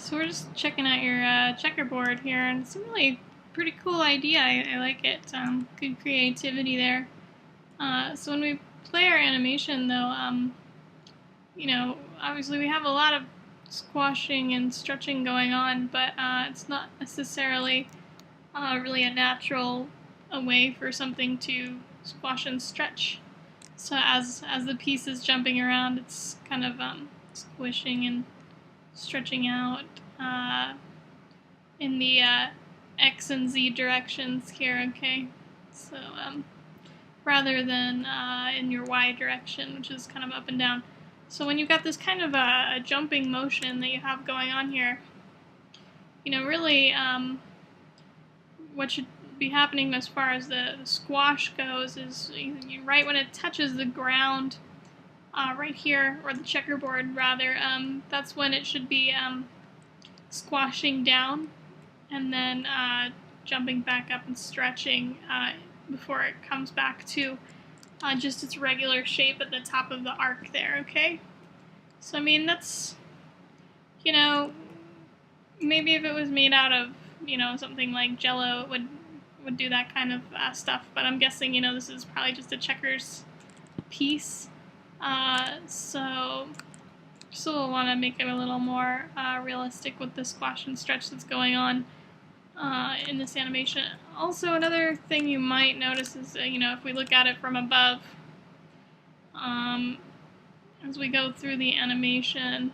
So we're just checking out your checkerboard here, and it's a really pretty cool idea. I like it. Good creativity there. So when we play our animation, though, obviously we have a lot of squashing and stretching going on, but it's not necessarily really a natural way for something to squash and stretch. So as the piece is jumping around, it's kind of squishing and stretching out in the X and Z directions here, okay? So rather than in your Y direction, which is kind of up and down. So when you've got this kind of a jumping motion that you have going on here, really what should be happening as far as the squash goes is right when it touches the ground, right here, or the checkerboard rather, that's when it should be squashing down and then jumping back up and stretching before it comes back to just its regular shape at the top of the arc there, okay? So, I mean, that's, maybe if it was made out of, something like Jello, it would do that kind of stuff, but I'm guessing, this is probably just a checkers piece. So we'll want to make it a little more realistic with the squash and stretch that's going on in this animation. Also, another thing you might notice is, if we look at it from above, as we go through the animation,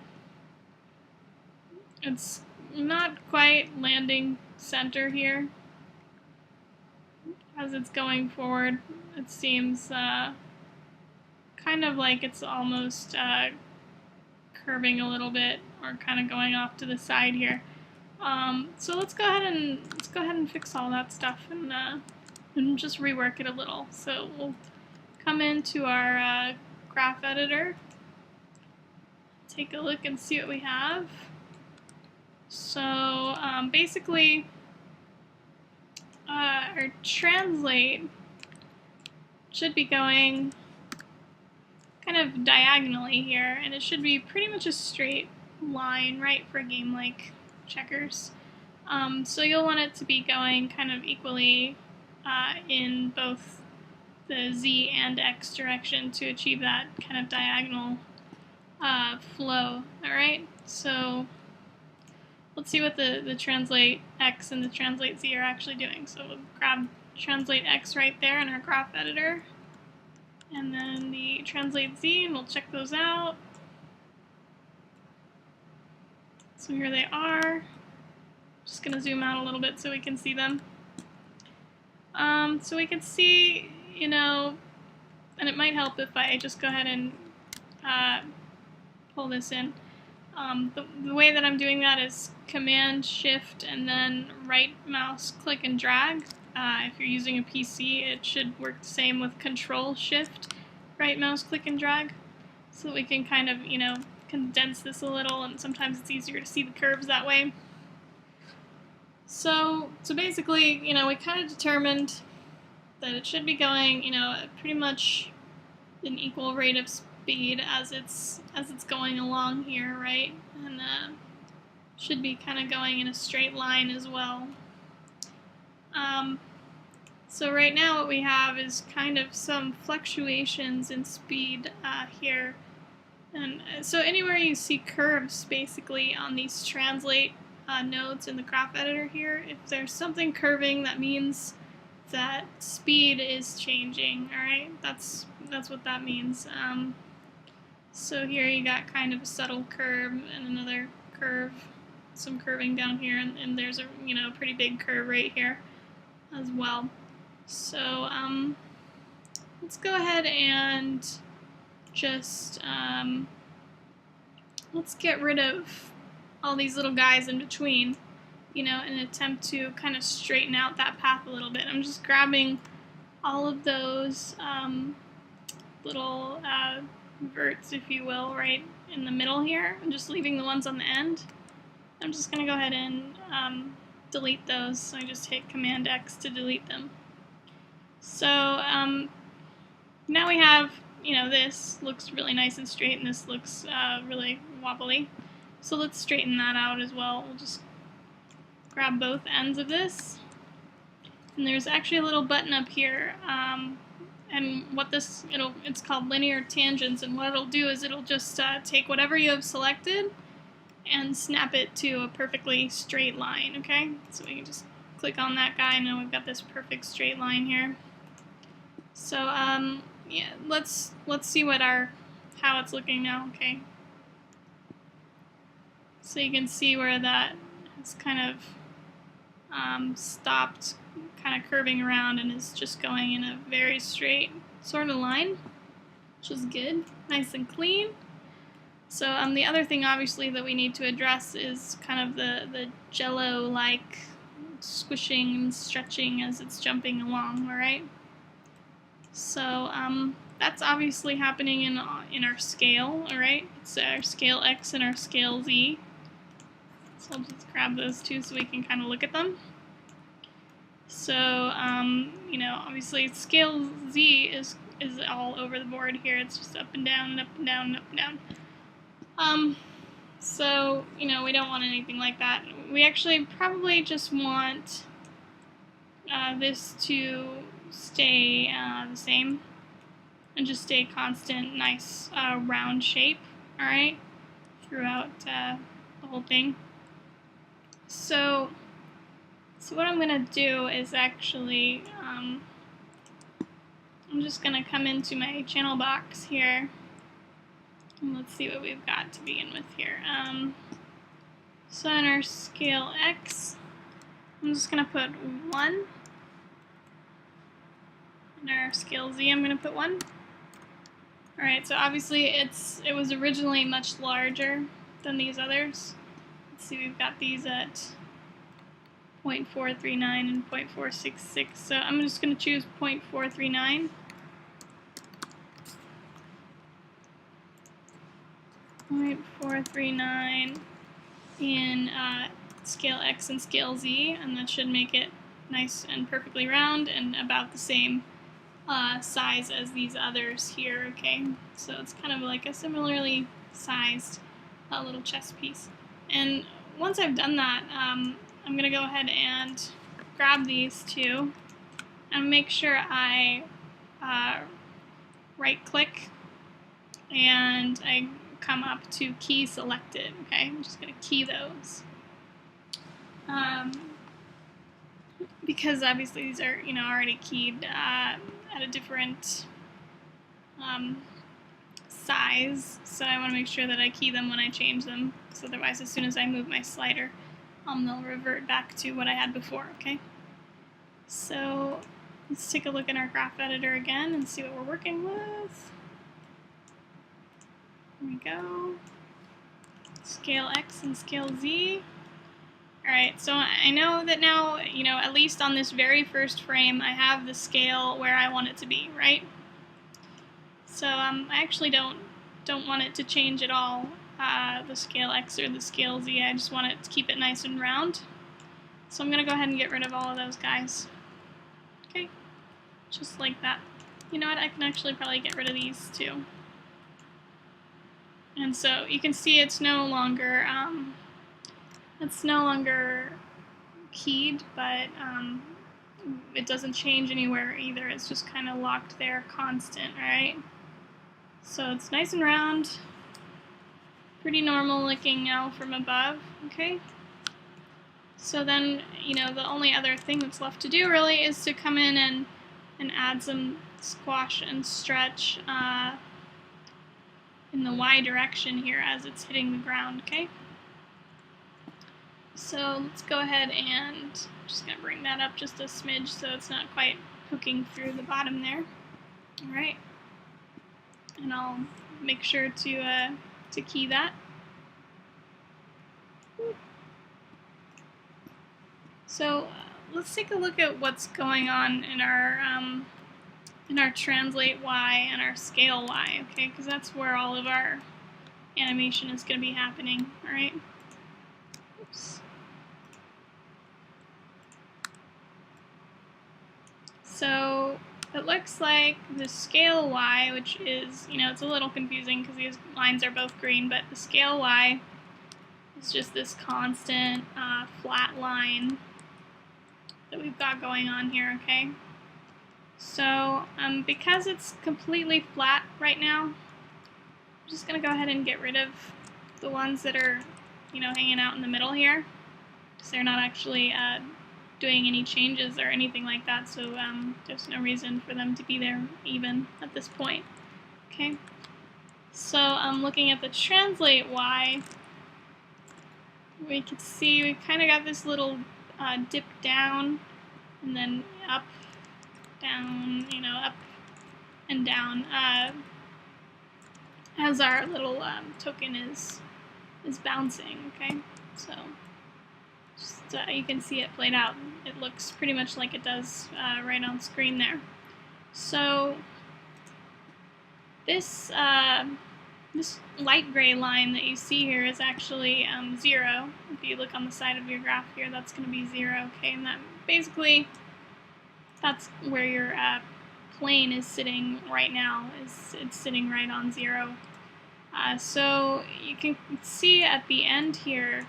it's not quite landing center here. As it's going forward, it seems kind of like it's almost curving a little bit, or kind of going off to the side here. So let's go ahead and fix all that stuff and just rework it a little. So we'll come into our graph editor, take a look and see what we have. So basically, our translate should be going kind of diagonally here, and it should be pretty much a straight line, right, for a game like checkers. So you'll want it to be going kind of equally in both the Z and X direction to achieve that kind of diagonal flow. Alright, so let's see what the translate X and the translate Z are actually doing. So we'll grab translate X right there in our graph editor, and then the translate Z, and we'll check those out. So here they are. Just going to zoom out a little bit so we can see them. So we can see, and it might help if I just go ahead and pull this in. The way that I'm doing that is Command Shift and then right mouse click and drag. If you're using a PC, it should work the same with Control Shift, right mouse click and drag, so that we can kind of, condense this a little, and sometimes it's easier to see the curves that way. So basically, we kind of determined that it should be going, pretty much an equal rate of speed as it's going along here, right? And should be kind of going in a straight line as well. So right now what we have is kind of some fluctuations in speed here. And so anywhere you see curves basically on these translate nodes in the graph editor here, if there's something curving, that means that speed is changing, alright? That's what that means. So here you got kind of a subtle curve and another curve, some curving down here, and there's a pretty big curve right here as well. So let's go ahead and just let's get rid of all these little guys in between, in an attempt to kind of straighten out that path a little bit. I'm just grabbing all of those little verts, if you will, right in the middle here, and just leaving the ones on the end. I'm just going to go ahead and delete those, so I just hit Command X to delete them. So now we have, this looks really nice and straight, and this looks really wobbly. So let's straighten that out as well. We'll just grab both ends of this. And there's actually a little button up here. And what it's called linear tangents. And what it'll do is it'll just take whatever you have selected and snap it to a perfectly straight line, okay? So we can just click on that guy, and now we've got this perfect straight line here. So, yeah, let's see how it's looking now, okay? So you can see where that has kind of stopped, kind of curving around, and is just going in a very straight sort of line, which is good, nice and clean. So the other thing, obviously, that we need to address is kind of the jello-like squishing and stretching as it's jumping along, all right? So that's obviously happening in our scale, all right? It's our scale X and our scale Z. So I'll just grab those two so we can kind of look at them. So, you know, obviously scale Z is all over the board here. It's just up and down and up and down and up and down. So, you know, we don't want anything like that. We actually probably just want this to stay the same and just stay constant, nice round shape, all right, throughout the whole thing. So what I'm going to do is actually, I'm just going to come into my channel box here. And let's see what we've got to begin with here. So in our scale X, I'm just going to put 1. In our scale Z, I'm going to put 1. Alright, so obviously it was originally much larger than these others. Let's see, we've got these at 0.439 and 0.466. So I'm just going to choose 0.439. 0.439 in scale X and scale Z, and that should make it nice and perfectly round and about the same size as these others here, okay? So it's kind of like a similarly sized little chess piece. And once I've done that, I'm going to go ahead and grab these two and make sure I right-click and I come up to key selected, okay? I'm just going to key those. Because obviously these are, you know, already keyed at a different size, so I want to make sure that I key them when I change them, because otherwise as soon as I move my slider, they'll revert back to what I had before, okay? So let's take a look in our graph editor again and see what we're working with. Here we go. Scale X and scale Z. Alright, so I know that now, you know, at least on this very first frame, I have the scale where I want it to be, right? So I actually don't want it to change at all, the scale X or the scale Z. I just want it to keep it nice and round. So I'm going to go ahead and get rid of all of those guys. Okay, just like that. You know what, I can actually probably get rid of these too. And so you can see it's no longer keyed, but it doesn't change anywhere either. It's just kind of locked there, constant, right? So it's nice and round, pretty normal looking now from above, okay? So then, you know, the only other thing that's left to do really is to come in and add some squash and stretch in the Y direction here as it's hitting the ground, okay? So let's go ahead and I'm just going to bring that up just a smidge so it's not quite hooking through the bottom there. Alright. And I'll make sure to key that. So let's take a look at what's going on in our translate Y and our scale Y, okay? Because that's where all of our animation is going to be happening, alright? Oops. So it looks like the scale Y, which is, you know, it's a little confusing because these lines are both green, but the scale Y is just this constant flat line that we've got going on here, okay? So because it's completely flat right now, I'm just going to go ahead and get rid of the ones that are, hanging out in the middle here, because they're not actually doing any changes or anything like that, so there's no reason for them to be there even at this point. Okay, so I'm looking at the translate Y. We can see we kind of got this little dip down and then up, down, up and down as our little token is bouncing. Okay, so just you can see it played out. It looks pretty much like it does right on screen there. So this this light gray line that you see here is actually 0. If you look on the side of your graph here, that's going to be 0. Okay, and that basically that's where your plane is sitting right now. It's sitting right on 0. So you can see at the end here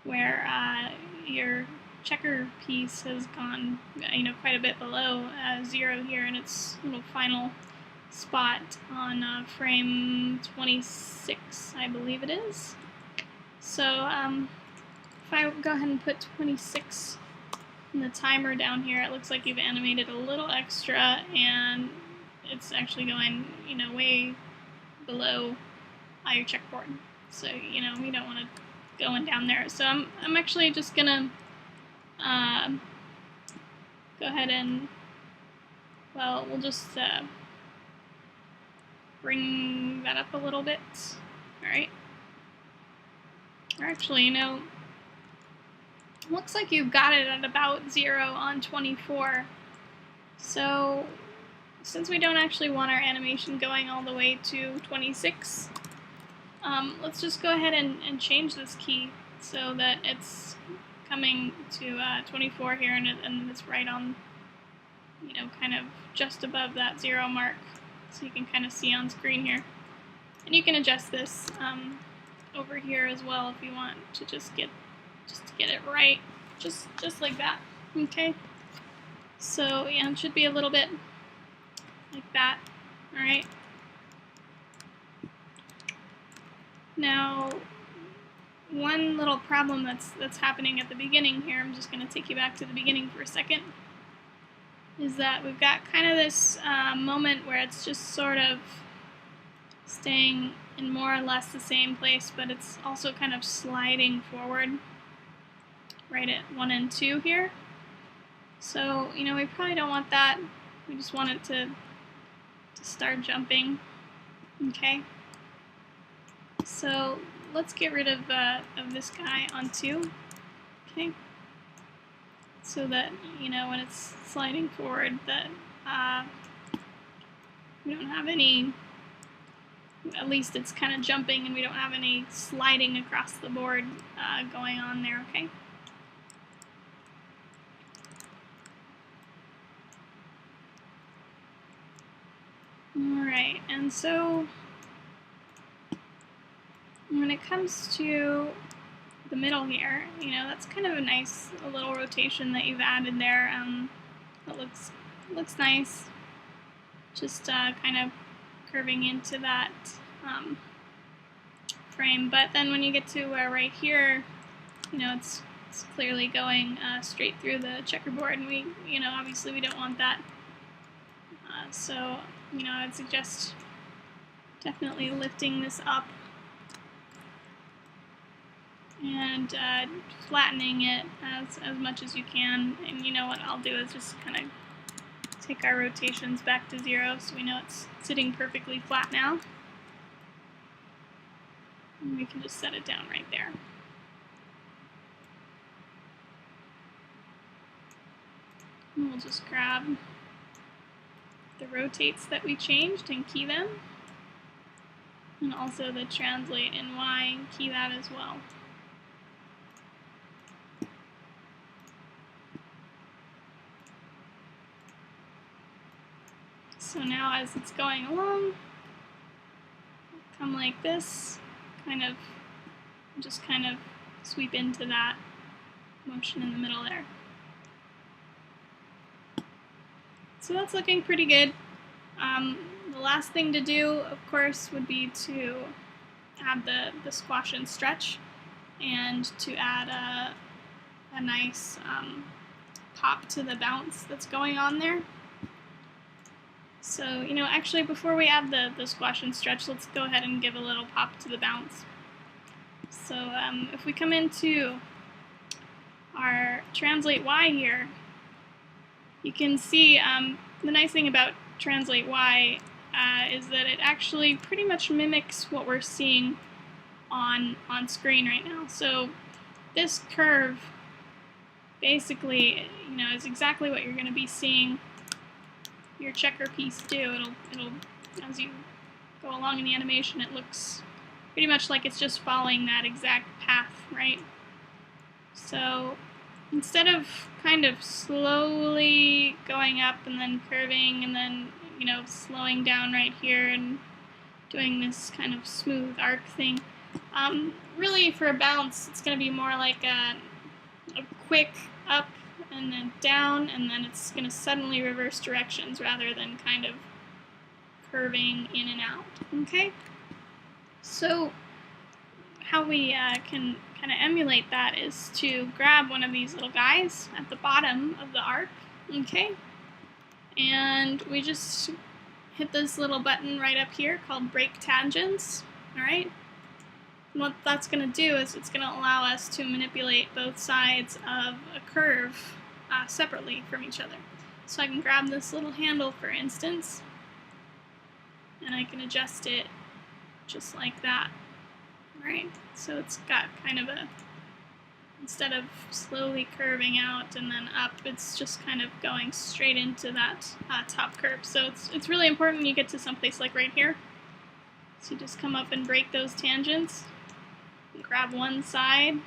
where your checker piece has gone, quite a bit below 0 here in its little final spot on frame 26, I believe it is. So if I go ahead and put 26 in the timer down here, it looks like you've animated a little extra, and it's actually going, way below your checkboard. So, we don't want to going down there. So I'm actually just gonna go ahead and, well, we'll just bring that up a little bit. Alright. Or actually, looks like you've got it at about 0 on 24. So since we don't actually want our animation going all the way to 26, let's just go ahead and change this key so that it's coming to 24 here, and it's right on, kind of just above that 0 mark, so you can kind of see on screen here. And you can adjust this over here as well if you want to just get it right, just like that. Okay. So yeah, it should be a little bit like that. All right. Now, one little problem that's happening at the beginning here, I'm just going to take you back to the beginning for a second, is that we've got kind of this moment where it's just sort of staying in more or less the same place, but it's also kind of sliding forward right at 1 and 2 here. So, we probably don't want that. We just want it to start jumping. Okay. So let's get rid of this guy on 2. Okay. So that, when it's sliding forward, that we don't have any, at least it's kind of jumping and we don't have any sliding across the board going on there, okay? Alright, and so when it comes to the middle here, that's kind of a nice little rotation that you've added there. That looks nice. Just kind of curving into that frame. But then when you get to right here, it's clearly going straight through the checkerboard, and we, obviously we don't want that. So, I would suggest definitely lifting this up and flattening it as much as you can. And what I'll do is just kind of take our rotations back to 0 so we know it's sitting perfectly flat now. And we can just set it down right there. And we'll just grab the rotates that we changed and key them. And also the translate in Y and key that as well. So now as it's going along, come like this, kind of Just kind of sweep into that motion in the middle there. So that's looking pretty good. The last thing to do, of course, would be to add the squash and stretch, and to add a nice pop to the bounce that's going on there. So, actually before we add the squash and stretch, let's go ahead and give a little pop to the bounce. So if we come into our Translate Y here, you can see the nice thing about Translate Y is that it actually pretty much mimics what we're seeing on screen right now. So this curve basically, is exactly what you're going to be seeing your checker piece do. It'll as you go along in the animation, it looks pretty much like it's just following that exact path, right? So instead of kind of slowly going up and then curving and then, slowing down right here and doing this kind of smooth arc thing, really for a bounce, it's going to be more like a quick up and then down, and then it's going to suddenly reverse directions rather than kind of curving in and out. Okay? So how we can kind of emulate that is to grab one of these little guys at the bottom of the arc, okay? And we just hit this little button right up here called Break Tangents, alright? And what that's going to do is it's going to allow us to manipulate both sides of a curve separately from each other. So I can grab this little handle, for instance, and I can adjust it just like that. Right, so it's got kind of instead of slowly curving out and then up, it's just kind of going straight into that top curve. So it's really important you get to someplace like right here. So you just come up and break those tangents, and grab one side.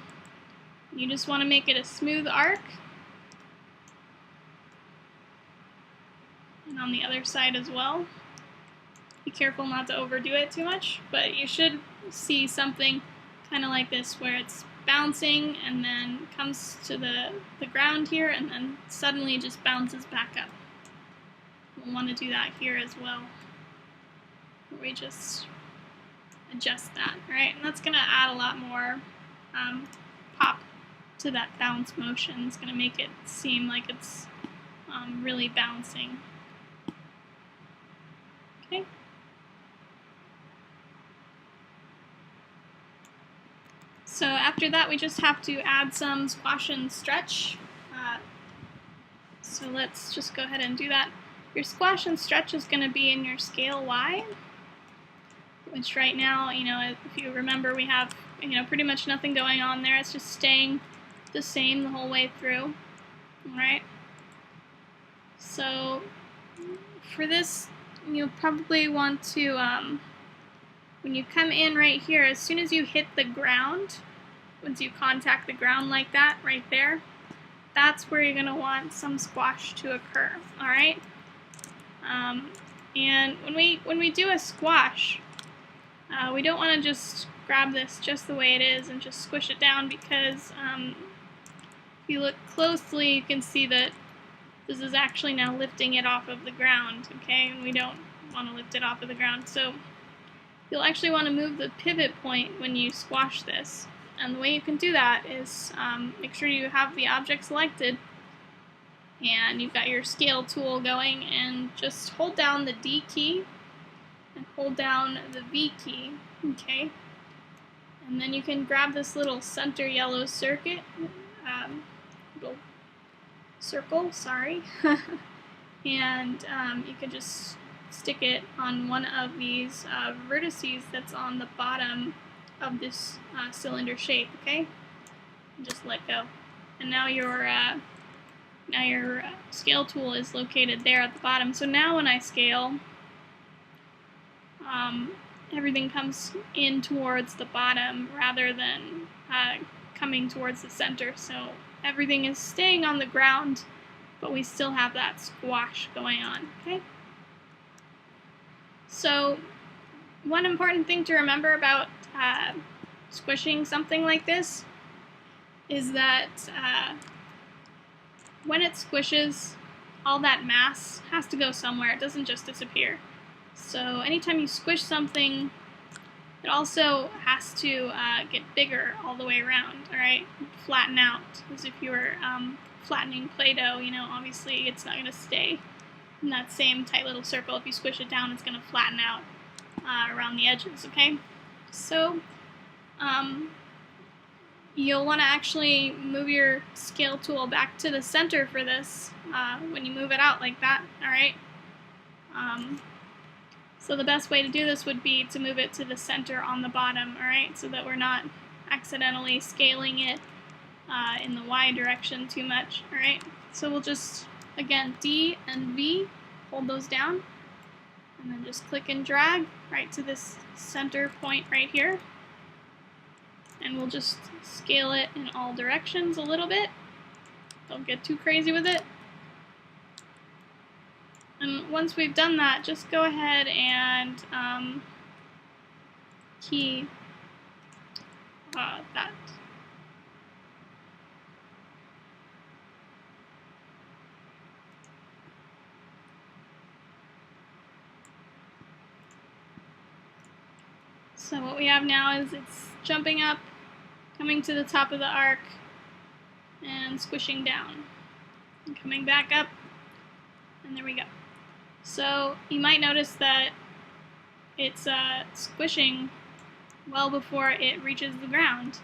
You just want to make it a smooth arc. And on the other side as well. Be careful not to overdo it too much, but you should see something kind of like this where it's bouncing and then comes to the ground here and then suddenly just bounces back up. We'll want to do that here as well, where we just adjust that, right? And that's going to add a lot more pop to that bounce motion. It's going to make it seem like it's really bouncing. Okay. So after that, we just have to add some squash and stretch. So let's just go ahead and do that. Your squash and stretch is going to be in your scale Y, which right now, if you remember, we have, pretty much nothing going on there. It's just staying the same the whole way through. All right. So for this, you'll probably want to, when you come in right here, as soon as you hit the ground, once you contact the ground like that, right there, that's where you're going to want some squash to occur, alright? And when we do a squash, we don't want to just grab this just the way it is and just squish it down, because if you look closely, you can see that this is actually now lifting it off of the ground, okay? And we don't want to lift it off of the ground, so you'll actually want to move the pivot point when you squash this. And the way you can do that is make sure you have the object selected and you've got your scale tool going, and just hold down the D key and hold down the V key, okay? And then you can grab this little center yellow little circle, sorry, and you can just stick it on one of these vertices that's on the bottom of this cylinder shape, okay? And just let go. And now your scale tool is located there at the bottom. So now when I scale, everything comes in towards the bottom rather than coming towards the center. So everything is staying on the ground, but we still have that squash going on, okay? So one important thing to remember about squishing something like this is that when it squishes, all that mass has to go somewhere. It doesn't just disappear. So anytime you squish something, it also has to get bigger all the way around, alright? Flatten out, as if you were flattening Play-Doh, you know, obviously it's not going to stay in that same tight little circle. If you squish it down, it's going to flatten out around the edges, okay? So, you'll want to actually move your scale tool back to the center for this when you move it out like that, alright? So the best way to do this would be to move it to the center on the bottom, alright? So that we're not accidentally scaling it in the Y direction too much, alright? So we'll just, again, D and V, hold those down, and then just click and drag right to this center point right here. And we'll just scale it in all directions a little bit. Don't get too crazy with it. And once we've done that, just go ahead and key that. So what we have now is it's jumping up, coming to the top of the arc, and squishing down. And coming back up, and there we go. So you might notice that it's squishing well before it reaches the ground.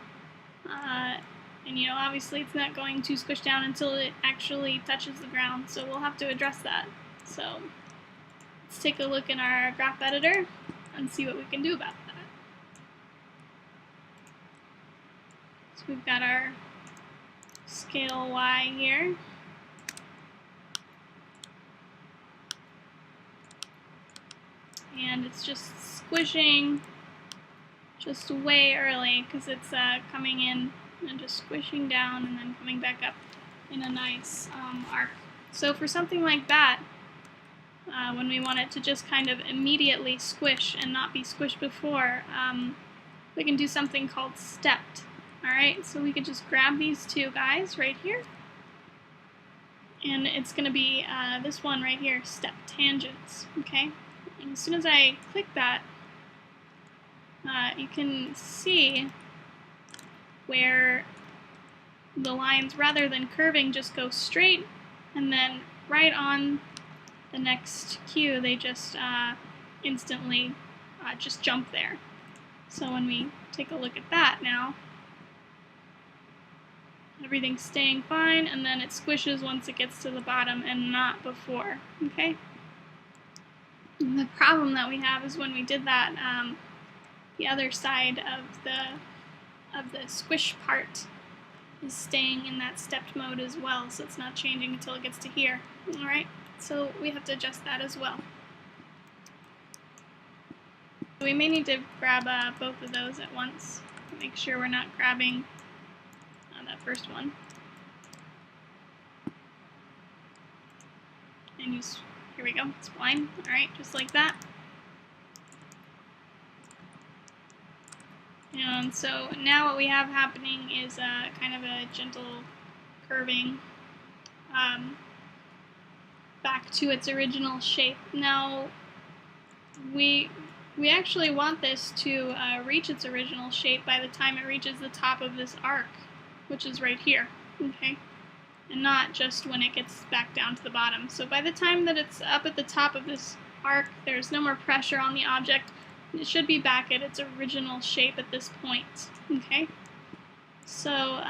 And you know, obviously it's not going to squish down until it actually touches the ground, so we'll have to address that. So let's take a look in our graph editor and see what we can do about that. So we've got our scale Y here. And it's just squishing just way early because it's coming in and just squishing down and then coming back up in a nice arc. So for something like that, when we want it to just kind of immediately squish and not be squished before, we can do something called stepped. Alright, so we could just grab these two guys right here, and it's going to be this one right here, step tangents, okay? And as soon as I click that, you can see where the lines, rather than curving, just go straight, and then right on the next cue, they just instantly just jump there. So when we take a look at that now, everything's staying fine, and then it squishes once it gets to the bottom and not before, okay? And the problem that we have is when we did that, the other side of the squish part is staying in that stepped mode as well, so it's not changing until it gets to here. Alright, so we have to adjust that as well. We may need to grab both of those at once to make sure we're not grabbing that first one. And use, here we go, spline, alright, just like that. And so now what we have happening is kind of a gentle curving back to its original shape. Now, we actually want this to reach its original shape by the time it reaches the top of this arc, which is right here, okay? And not just when it gets back down to the bottom. So by the time that it's up at the top of this arc, there's no more pressure on the object. It should be back at its original shape at this point, okay? So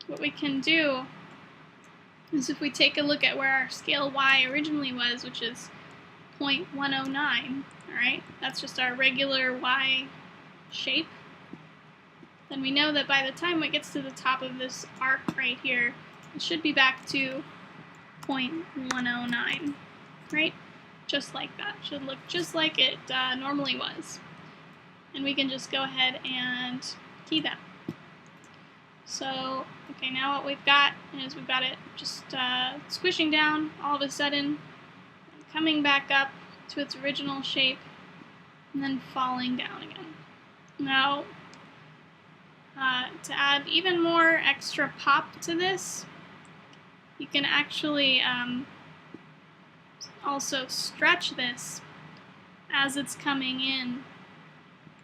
what we can do is if we take a look at where our scale Y originally was, which is 0.109, alright? That's just our regular Y shape. Then we know that by the time it gets to the top of this arc right here, it should be back to 0.109, right? Just like that. Should look just like it normally was. And we can just go ahead and key that. So, okay, now what we've got is we've got it just squishing down all of a sudden, coming back up to its original shape, and then falling down again. Now, to add even more extra pop to this, you can actually also stretch this as it's coming in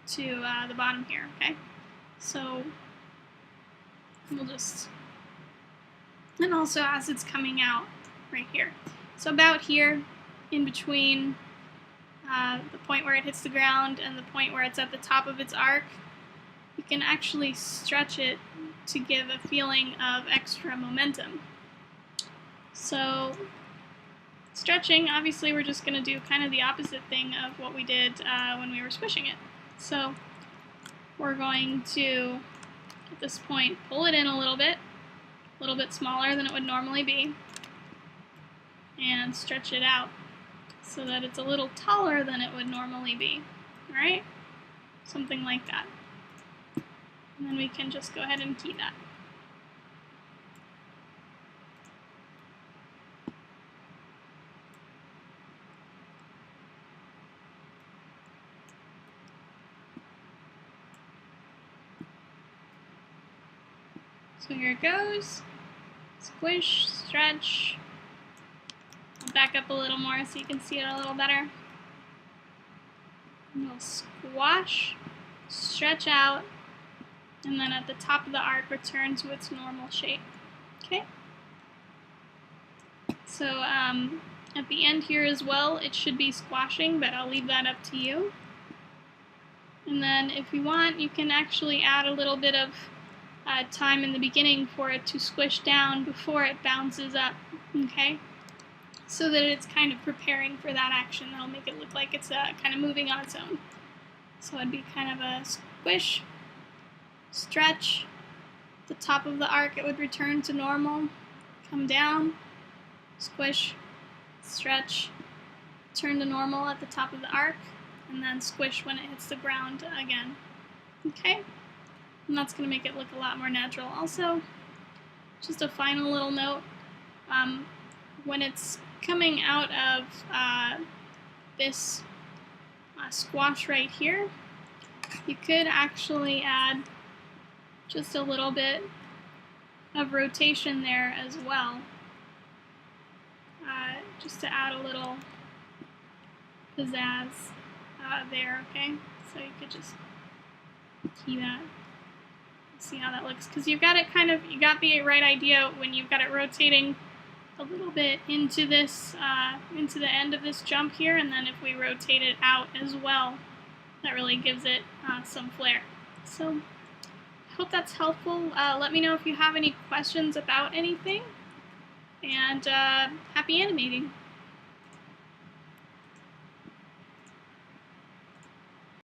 to the bottom here, okay? So we'll just, and also as it's coming out right here. So about here, in between the point where it hits the ground and the point where it's at the top of its arc, you can actually stretch it to give a feeling of extra momentum. So stretching, obviously we're just going to do kind of the opposite thing of what we did when we were squishing it. So we're going to, at this point, pull it in a little bit smaller than it would normally be, and stretch it out so that it's a little taller than it would normally be, all right? Something like that. And then we can just go ahead and key that. So here it goes. Squish, stretch. I'll back up a little more so you can see it a little better. And we'll squash, stretch out, and then at the top of the arc return to its normal shape. Okay? So at the end here as well, it should be squashing, but I'll leave that up to you. And then if you want, you can actually add a little bit of time in the beginning for it to squish down before it bounces up, okay? So that it's kind of preparing for that action. That'll make it look like it's kind of moving on its own. So it'd be kind of a squish, stretch, the top of the arc it would return to normal, come down, squish, stretch, turn to normal at the top of the arc, and then squish when it hits the ground again. Okay? And that's going to make it look a lot more natural. Also, just a final little note, when it's coming out of this squash right here, you could actually add just a little bit of rotation there as well, just to add a little pizzazz there, okay? So you could just key that. See how that looks, because you've got it kind of, you got the right idea when you've got it rotating a little bit into this, into the end of this jump here, and then if we rotate it out as well, that really gives it some flair. So I hope that's helpful. Let me know if you have any questions about anything, and happy animating.